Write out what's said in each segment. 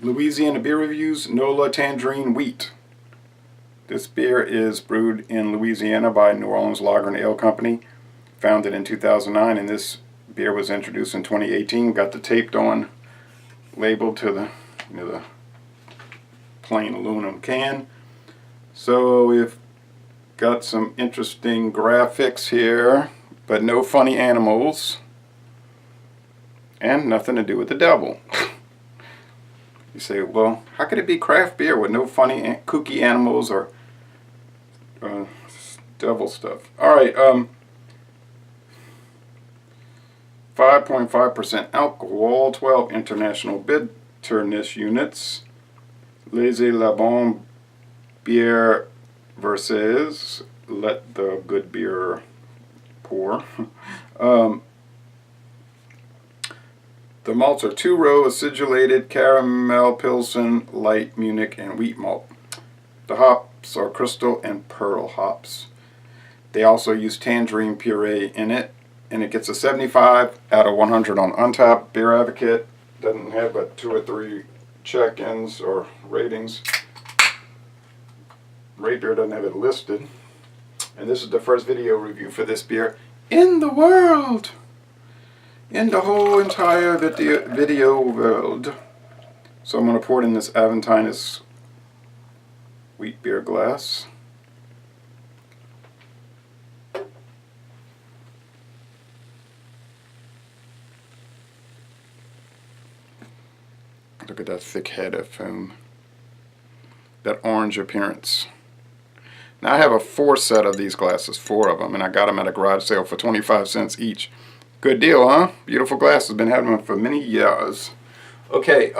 Louisiana beer reviews, NOLA Tangerine wheat. This beer is brewed in Louisiana by New Orleans Lager and Ale Company, founded in 2009, and this beer was introduced in 2018. Got the taped on label to the, the plain aluminum can. So we've got some interesting graphics here, but no funny animals, and nothing to do with the devil. You say, well, how could it be craft beer with no funny kooky animals or devil stuff? All right, 5.5% alcohol, 12 international bitterness units. Laissez la bonne bière versus let the good beer pour. The malts are two-row acidulated caramel pilsen, light Munich, and wheat malt. The hops are crystal and pearl hops. They also use tangerine puree in it, and it gets a 75 out of 100 on Untappd. Beer Advocate doesn't have but 2 or 3 check-ins or ratings. Rate Beer doesn't have it listed. And this is the first video review for this beer in the world. In the whole entire video world. So I'm going to pour it in this Aventinus wheat beer glass. Look at that thick head of foam. That orange appearance. Now I have a 4 set of these glasses, 4 of them, and I got them at a garage sale for 25 cents each. Good deal, huh? Beautiful glasses. Been having them for many years. Okay,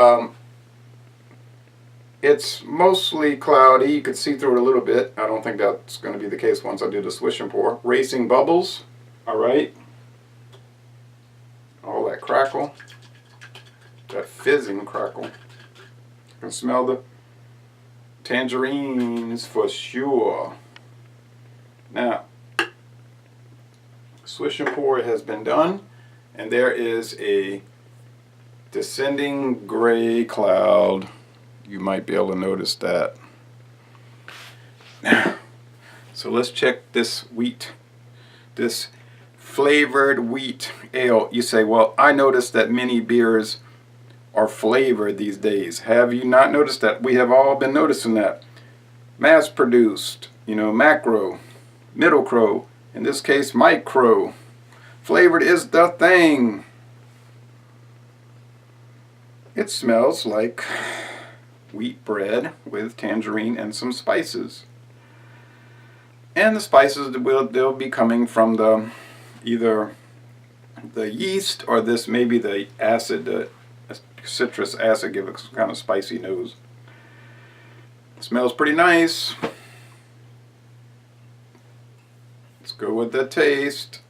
it's mostly cloudy. You can see through it a little bit. I don't think that's going to be the case once I do the swish and pour. Racing bubbles. All right. All that crackle. That fizzing crackle. You can smell the tangerines for sure. Now, swish and pour has been done, and there is a descending gray cloud. You might be able to notice that. So let's check this wheat, this flavored wheat ale. You say, well, I noticed that many beers are flavored these days. Have you not noticed that? We have all been noticing that. Mass produced, macro, middle crow, in this case micro. Flavored is the thing. It smells like wheat bread with tangerine and some spices. And the spices they'll be coming from the either the yeast or this maybe the acid, the citrus acid, give it some kind of spicy nose. It smells pretty nice. Let's go with the taste.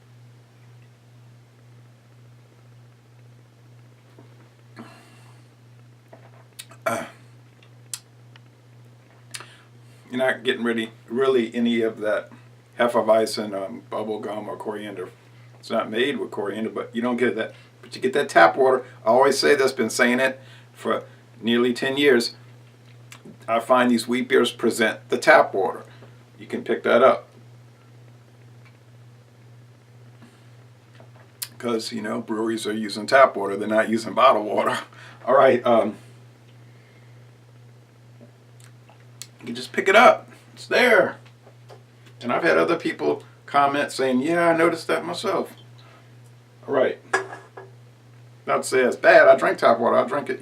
You're not getting really any of that Hefeweizen bubble gum or coriander. It's not made with coriander, but you don't get that. But you get that tap water. I always say this, been saying it for nearly 10 years. I find these wheat beers present the tap water. You can pick that up. Because, breweries are using tap water. They're not using bottled water. All right. You just pick it up. It's there. And I've had other people comment saying, yeah, I noticed that myself. All right. Not to say it's bad. I drink tap water. I drink it,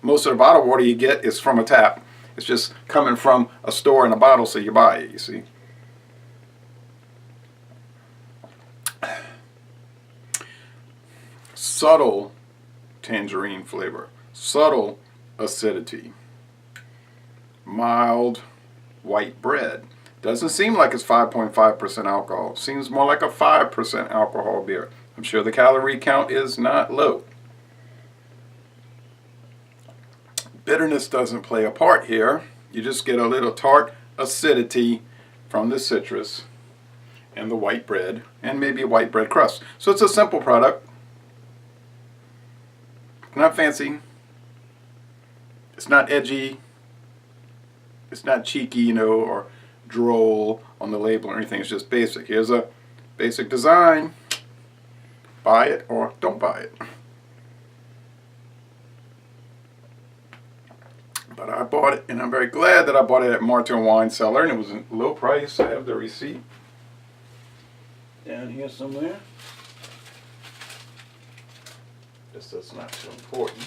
Most of the bottled water you get is from a tap. It's just coming from a store in a bottle, so you buy it, you see. Subtle tangerine flavor. Subtle acidity. Mild white bread. Doesn't seem like it's 5.5% alcohol. Seems more like a 5% alcohol beer. I'm sure the calorie count is not low. Bitterness doesn't play a part here. You just get a little tart acidity from the citrus and the white bread and maybe a white bread crust. So it's a simple product. Not fancy. It's not edgy. It's not cheeky, you know, or droll on the label or anything. It's just basic. Here's a basic design. Buy it or don't buy it. But I bought it, and I'm very glad that I bought it at Martin Wine Cellar, and it was a low price. I have the receipt down here somewhere. Guess that's not so important.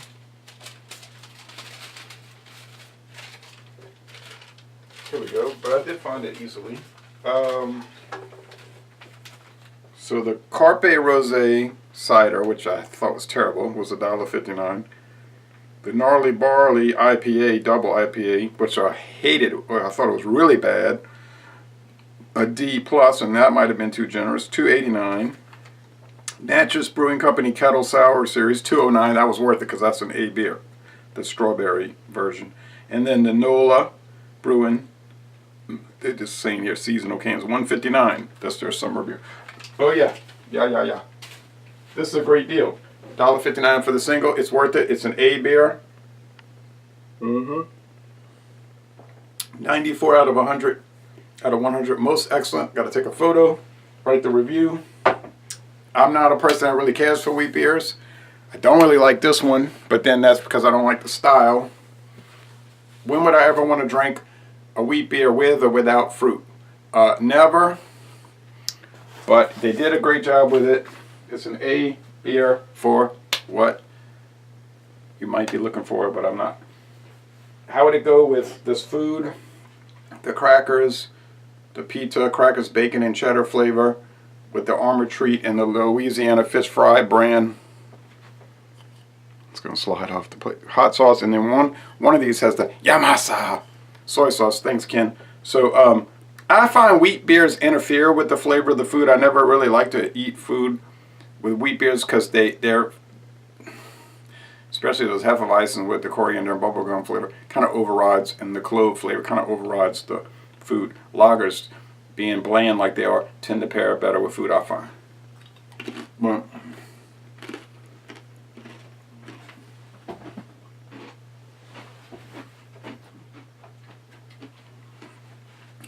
Here we go, but I did find it easily. So the Carpe Rosé cider, which I thought was terrible, was $1.59. The Gnarly Barley IPA, double IPA, which I hated, well, I thought it was really bad, a D plus, and that might have been too generous, $2.89. Natchez Brewing Company Kettle Sour Series, $2.09. That was worth it because that's an A beer, the strawberry version. And then the NOLA Brewing, they're just saying here seasonal cans, $1.59. That's their summer beer. Oh yeah. This is a great deal. $1.59 for the single. It's worth it. It's an A beer. 94 out of 100. Out of 100. Most excellent. Got to take a photo. Write the review. I'm not a person that really cares for wheat beers. I don't really like this one, but then that's because I don't like the style. When would I ever want to drink a wheat beer with or without fruit? Never. But they did a great job with it. It's an A beer for what you might be looking for, but I'm not. How would it go with this food? The crackers, the pizza, crackers, bacon, and cheddar flavor with the Armored Treat and the Louisiana fish fry brand. It's going to slide off the plate. Hot sauce, and then one of these has the Yamasa soy sauce. Thanks, Ken. So I find wheat beers interfere with the flavor of the food. I never really like to eat food with wheat beers because they're, especially those Hefeweizen with the coriander and bubblegum flavor, kind of overrides, and the clove flavor kind of overrides the food. Lagers, being bland like they are, tend to pair better with food, I find. But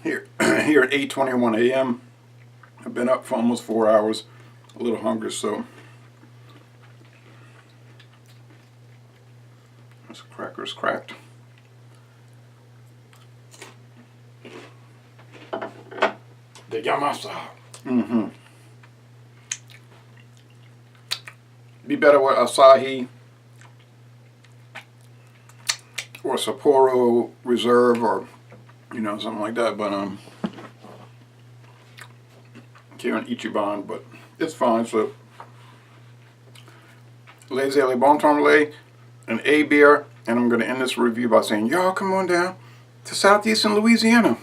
here at 8:21 a.m. I've been up for almost 4 hours, a little hungry, so this cracker's cracked. The Yamasa. Be better with Asahi or Sapporo Reserve or, you know, something like that, but here in Ichiban, but it's fine. So Les Le Bon Temps Relais, an A beer, and I'm going to end this review by saying, y'all come on down to southeastern Louisiana.